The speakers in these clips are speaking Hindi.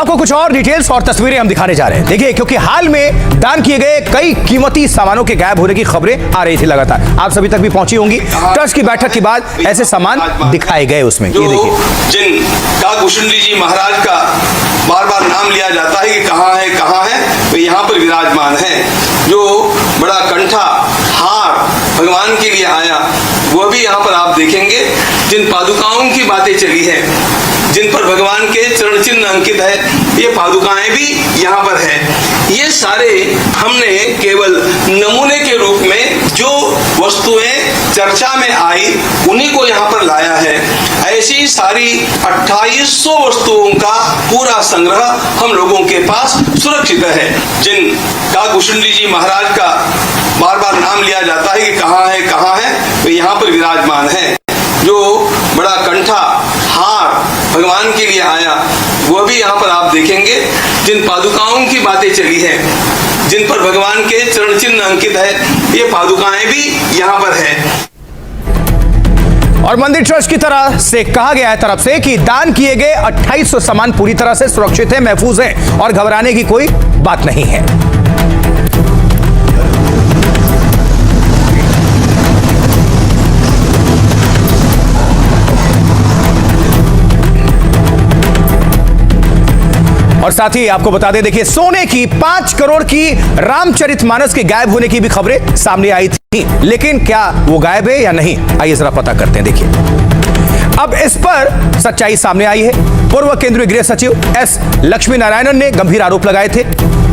आपको कुछ और डिटेल्स और तस्वीरें हम दिखाने जा रहे हैं। देखिए, क्योंकि हाल में दान किए गए कई कीमती सामानों के गायब होने की खबरें आ रही थी लगातार, आप सभी तक भी पहुंची होंगी। ट्रस्ट की बैठक के बाद ऐसे सामान दिखाए गए उसमें। ये देखिए, जिन काकभूषुंडी जी महाराज का बार बार नाम लिया जाता है कि कहाँ है, तो यहाँ पर विराजमान है। जो बड़ा कंठा हार भगवान के लिए आया, वह भी यहाँ पर आप देखेंगे। जिन पादुकाओं की बातें चली है, जिन पर भगवान के चरण चिन्ह अंकित है, ये पादुकाएं भी यहाँ पर है। ये सारे हमने केवल नमूने के रूप में जो वस्तुएं चर्चा में आई उन्हीं को यहाँ पर लाया है। ऐसी सारी 2800 वस्तुओं का पूरा संग्रह हम लोगों के पास सुरक्षित है। जिन काकभूषुंडी जी महाराज का बार बार नाम लिया जाता है कि कहाँ है, तो यहाँ पर विराजमान है। जो बड़ा कंठा हार भगवान के लिए आया, वह भी यहाँ पर आप देखेंगे। जिन पादुकाओं की बातें चली है, जिन पर भगवान के चरण चिन्ह अंकित है, ये पादुकाएं भी यहाँ पर है। और मंदिर ट्रस्ट की तरफ से कहा गया है तरफ से कि दान किए गए 2800 सामान पूरी तरह से सुरक्षित है, महफूज है और घबराने की कोई बात नहीं है। और साथ ही आपको बता दें, देखिए, सोने की 5 करोड़ की रामचरितमानस के गायब होने की भी खबरें सामने आई थी, लेकिन क्या वो गायब है या नहीं, आइए जरा पता करते हैं। देखिए, अब इस पर सच्चाई सामने आई है। पूर्व केंद्रीय गृह सचिव एस लक्ष्मी नारायणन ने गंभीर आरोप लगाए थे।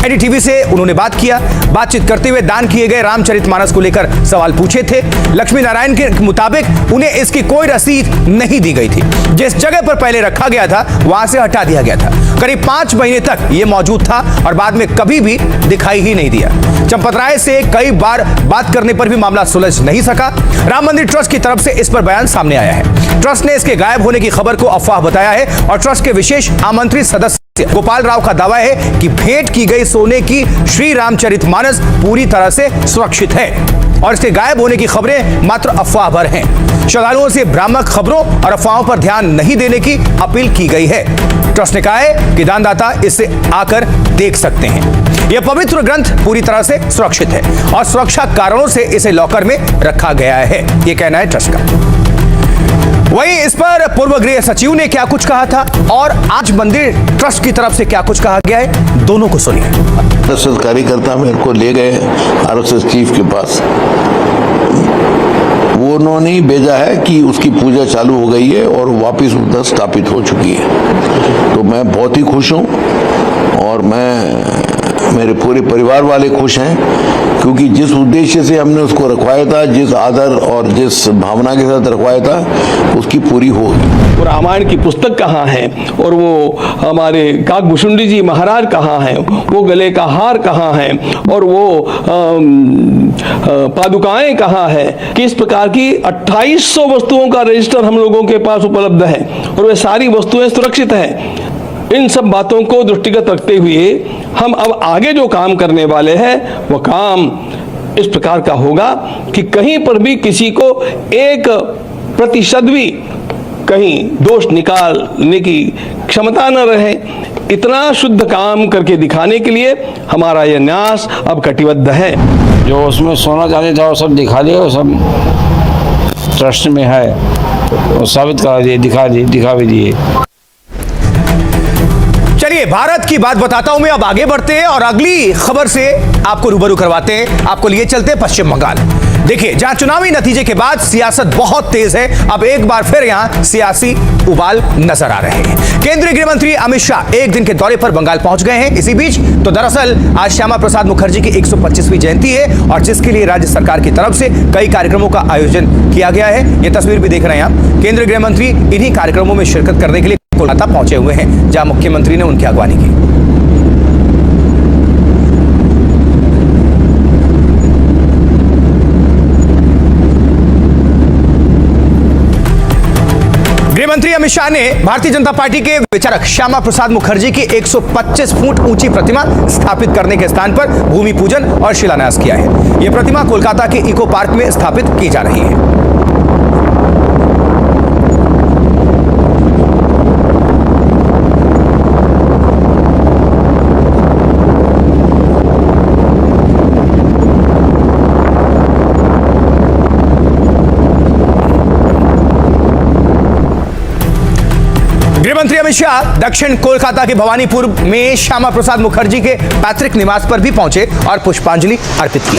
एनडीटीवी से उन्होंने बातचीत करते हुए दान किए गए रामचरितमानस को लेकर सवाल पूछे थे। लक्ष्मी नारायण के मुताबिक उन्हें इसकी कोई रसीद नहीं दी गई थी। जिस जगह पर पहले रखा गया था वहां से हटा दिया गया था। करीब 5 महीने तक यह मौजूद था और बाद में कभी भी दिखाई ही नहीं दिया। चंपत राय से कई बार बात करने पर भी मामला सुलझ नहीं सका। राम मंदिर ट्रस्ट की तरफ से इस पर बयान सामने आया है। ट्रस्ट ने इसके गायब होने की खबर को अफवाह बताया है और ट्रस्ट के विशेष आमंत्रित सदस्य गोपाल राव का दावा है कि भेंट की गई सोने की श्री रामचरितमानस पूरी तरह से सुरक्षित है और इसके गायब होने की खबरें मात्र अफवाह भर हैं। श्रद्धालुओं से भ्रामक खबरों और अफवाहों पर ध्यान नहीं देने की अपील की गई है। ट्रस्ट ने कहा है कि दानदाता इसे आकर देख सकते हैं। यह पवित्र ग्रंथ पूरी तरह से सुरक्षित है और सुरक्षा कारणों से इसे लॉकर में रखा गया है, यह कहना है ट्रस्ट का। वहीं इस पर पूर्व गृह सचिव ने क्या कुछ कहा था और आज मंदिर ट्रस्ट की तरफ से क्या कुछ कहा गया है, दोनों को सुनिए। आरएसएस कार्यकर्ता मेरे को ले गए आरएसएस चीफ के पास। वो उन्होंने ही भेजा है कि उसकी पूजा चालू हो गई है और वापस उधर स्थापित हो चुकी है। तो मैं बहुत ही खुश हूँ और मेरे पूरे परिवार वाले खुश हैं, क्योंकि जिस उद्देश्य से हमने उसको रखवाया था, जिस आदर और जिस भावना के साथ रखवाया था, उसकी पूरी होगी। वो रामायण की पुस्तक कहाँ है और वो हमारे काकभूषुंडी जी महाराज कहाँ हैं, वो गले का हार कहाँ है और वो पादुकाएं कहाँ है। किस प्रकार की 2800 वस्तुओं का रजिस्टर हम लोगों के पास उपलब्ध है और वे सारी वस्तुएं सुरक्षित हैं। इन सब बातों को दृष्टिगत रखते हुए हम अब आगे जो काम करने वाले हैं वो काम इस प्रकार का होगा कि कहीं पर भी किसी को 1% भी कहीं दोष निकालने की क्षमता न रहे। इतना शुद्ध काम करके दिखाने के लिए हमारा यह न्यास अब कटिबद्ध है। जो उसमें सोना चांदी था वो सब दिखा दिया, वो सब ट्रस्ट में है, वो साबित करा दिए, दिखा भी दिए। चलिए, भारत की बात बताता हूं मैं। अब आगे बढ़ते हैं और अगली खबर से आपको रूबरू करवाते हैं। आपको लिए चलते हैं पश्चिम बंगाल। देखिए, जहां चुनावी नतीजे के बाद सियासत बहुत तेज है, अब एक बार फिर यहां सियासी उबाल नजर आ रहे हैं। केंद्रीय गृह मंत्री अमित शाह एक दिन के दौरे पर बंगाल पहुंच गए हैं। इसी बीच तो दरअसल आज श्यामा प्रसाद मुखर्जी की 125वीं जयंती है और जिसके लिए राज्य सरकार की तरफ से कई कार्यक्रमों का आयोजन किया गया है। यह तस्वीर भी देख रहे हैं आप। केंद्रीय गृह मंत्री इन्हीं कार्यक्रमों में शिरकत करने के लिए कोलकाता पहुंचे हुए हैं, जहां मुख्यमंत्री ने उनकी अगवानी की। गृहमंत्री अमित शाह ने भारतीय जनता पार्टी के विचारक श्यामा प्रसाद मुखर्जी की 125 फुट ऊंची प्रतिमा स्थापित करने के स्थान पर भूमि पूजन और शिलान्यास किया है। यह प्रतिमा कोलकाता के इको पार्क में स्थापित की जा रही है। गृहमंत्री अमित शाह दक्षिण कोलकाता के भवानीपुर में श्यामा प्रसाद मुखर्जी के पैतृक निवास पर भी पहुंचे और पुष्पांजलि अर्पित की।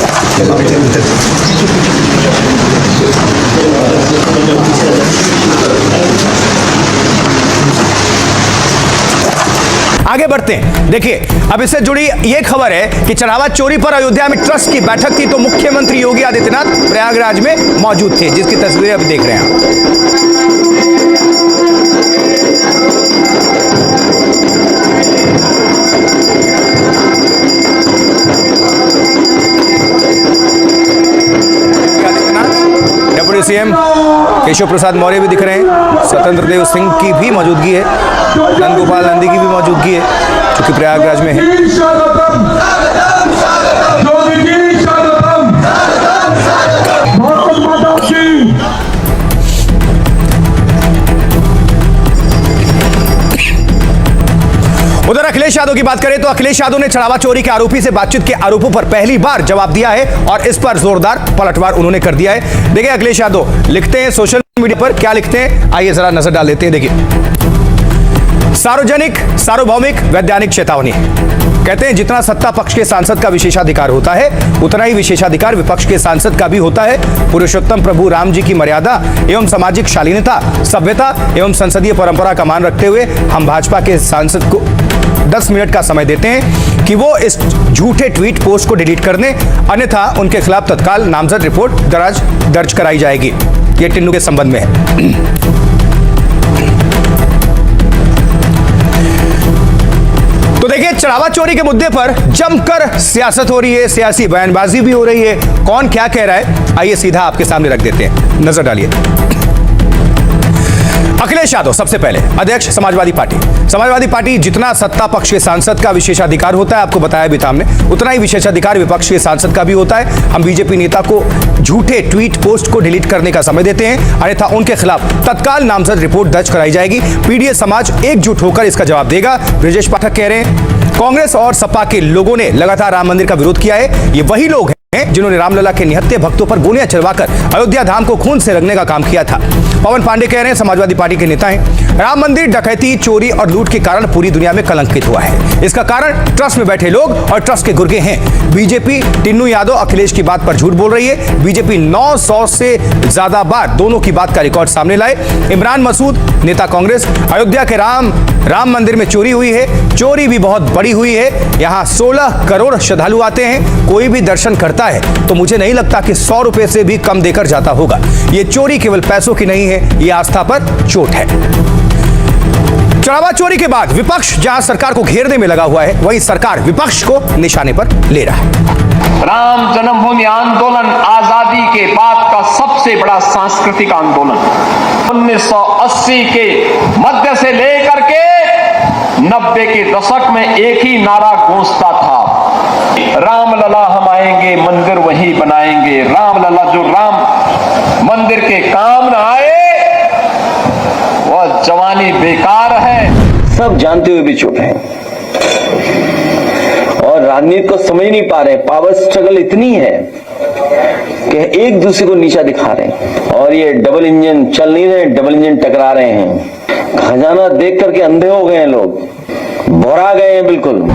आगे बढ़ते हैं। देखिए, अब इससे जुड़ी यह खबर है कि चढ़ावा चोरी पर अयोध्या में ट्रस्ट की बैठक थी, तो मुख्यमंत्री योगी आदित्यनाथ प्रयागराज में मौजूद थे, जिसकी तस्वीरें अभी देख रहे हैं। डिप्टी सीएम केशव प्रसाद मौर्य भी दिख रहे हैं, स्वतंत्र देव सिंह की भी मौजूदगी है, नंदगोपाल नंदी की भी मौजूदगी है, जो कि प्रयागराज में है। उधर अखिलेश यादव की बात करें तो अखिलेश यादव ने चढ़ावा चोरी के आरोपी से बातचीत के आरोपों पर पहली बार जवाब दिया है और इस पर जोरदार पलटवार उन्होंने कर दिया है। देखिए, अखिलेश यादव लिखते हैं सोशल मीडिया पर, क्या लिखते हैं आइए जरा नजर डाल लेते हैं। देखिए, सार्वजनिक सार्वभौमिक वैधानिक चेतावनी। कहते हैं जितना सत्ता पक्ष के सांसद का विशेषाधिकार होता है, उतना ही विशेषाधिकार विपक्ष के सांसद का भी होता है। पुरुषोत्तम प्रभु राम जी की मर्यादा एवं सामाजिक शालीनता, सभ्यता एवं संसदीय परंपरा का मान रखते हुए हम भाजपा के सांसद को 10 मिनट का समय देते हैं कि वो इस झूठे ट्वीट पोस्ट को डिलीट कर दें, अन्यथा उनके खिलाफ तत्काल नामजद रिपोर्ट दर्ज कराई जाएगी। ये टिन्नू के संबंध में है। तो देखिए, चढ़ावा चोरी के मुद्दे पर जमकर सियासत हो रही है, सियासी बयानबाजी भी हो रही है। कौन क्या कह रहा है, आइए सीधा आपके सामने रख देते हैं, नजर डालिए। अखिलेश यादव सबसे पहले अध्यक्ष समाजवादी पार्टी जितना सत्ता पक्ष के सांसद का विशेषाधिकार होता है, आपको बताया भी था हमने, उतना ही विशेषाधिकार विपक्ष के सांसद का भी होता है। हम बीजेपी नेता को झूठे ट्वीट पोस्ट को डिलीट करने का समय देते हैं, अन्यथा उनके खिलाफ तत्काल नामजद रिपोर्ट दर्ज कराई जाएगी। पीडीएस समाज एकजुट होकर इसका जवाब देगा। ब्रजेश पाठक कह रहे हैं कांग्रेस और सपा के लोगों ने लगातार राम मंदिर का विरोध किया है। ये वही लोग हैं जिन्होंने रामलला के निहत्थे भक्तों पर गोलियां चलवाकर अयोध्या धाम को खून से रंगने का काम किया था। पवन पांडे कह रहे हैं समाजवादी पार्टी के नेता हैं, राम मंदिर डकैती, चोरी और लूट के कारण पूरी दुनिया में कलंकित हुआ है। इसका कारण ट्रस्ट में बैठे लोग और ट्रस्ट के गुर्गे हैं। बीजेपी टिन्नू यादव अखिलेश की बात पर झूठ बोल रही है। बीजेपी 900 से ज्यादा बार दोनों की बात का रिकॉर्ड सामने लाए। इमरान मसूद नेता कांग्रेस, अयोध्या के राम मंदिर में चोरी हुई है, चोरी भी बहुत बड़ी हुई है। यहाँ 16 करोड़ श्रद्धालु आते हैं, कोई भी दर्शन करता है तो मुझे नहीं लगता कि 100 रुपए से भी कम देकर जाता होगा। ये चोरी केवल पैसों की नहीं है, ये आस्था पर चोट है। चढ़ावा चोरी के बाद विपक्ष जहां सरकार को घेरने में लगा हुआ है, वहीं सरकार विपक्ष को निशाने पर ले रहा है। राम जन्मभूमि आंदोलन आजादी के बाद का सबसे बड़ा सांस्कृतिक आंदोलन 1980 के मध्य से लेकर के 90 के दशक में एक ही नारा गूंजता था, रामलला हम आएंगे मंदिर वही बनाएंगे। रामलला जो राम मंदिर के काम न आए वह जवानी बेकार है। सब जानते हुए भी चुप हैं और राजनीति को समझ नहीं पा रहे। पावर स्ट्रगल इतनी है कि एक दूसरे को नीचा दिखा रहे हैं और ये डबल इंजन चल नहीं रहे, डबल इंजन टकरा रहे हैं। खजाना देख करके अंधे हो गए हैं लोग, भरा गए हैं बिल्कुल।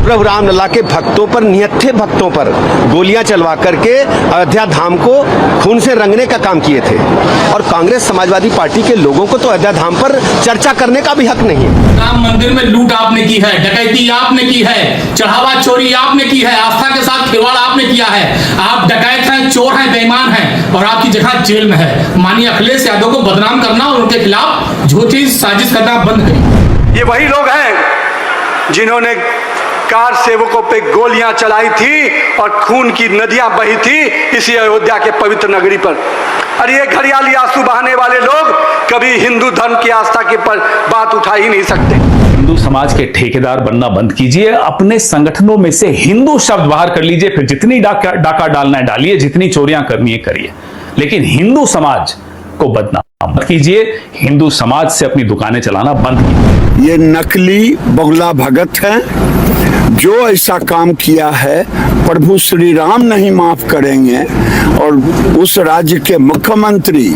प्रभु रामलला के भक्तों पर, निहत्थे भक्तों पर गोलियां चलवा करके अयोध्या धाम को खून से रंगने का काम किए थे। और कांग्रेस समाजवादी पार्टी के लोगों को तो अयोध्या धाम पर चर्चा करने का भी हक नहीं है। राम मंदिर में लूट आपने की है, डकैती आपने की है, चढ़ावा चोरी आपने की है, आस्था के साथ खिलवाड़ आपने किया है। आप डकैत हैं, चोर हैं, बेईमान हैं और आपकी जगह जेल में है। माननीय अखिलेश यादव को बदनाम करना और उनके खिलाफ झूठी साजिश करना बंद करिए। ये वही लोग हैं जिन्होंने कार सेवकों पे गोलियां चलाई थी और खून की नदियां बही थी इसी अयोध्या के पवित्र नगरी पर। और ये घड़ियाली आंसू बहाने वाले लोग कभी हिंदू धर्म की आस्था के पर बात उठा ही नहीं सकते। हिंदू समाज के ठेकेदार बनना बंद कीजिए, अपने संगठनों में से हिंदू शब्द बाहर कर लीजिए, फिर जितनी डाका डालना है डालिए, जितनी चोरियां करनी है करिए, लेकिन हिंदू समाज को बदनाम मत कीजिए, हिंदू समाज से अपनी दुकानें चलाना बंद कीजिए। ये नकली बगुला भगत है, जो ऐसा काम किया है प्रभु श्री राम नहीं माफ करेंगे। और उस राज्य के मुख्यमंत्री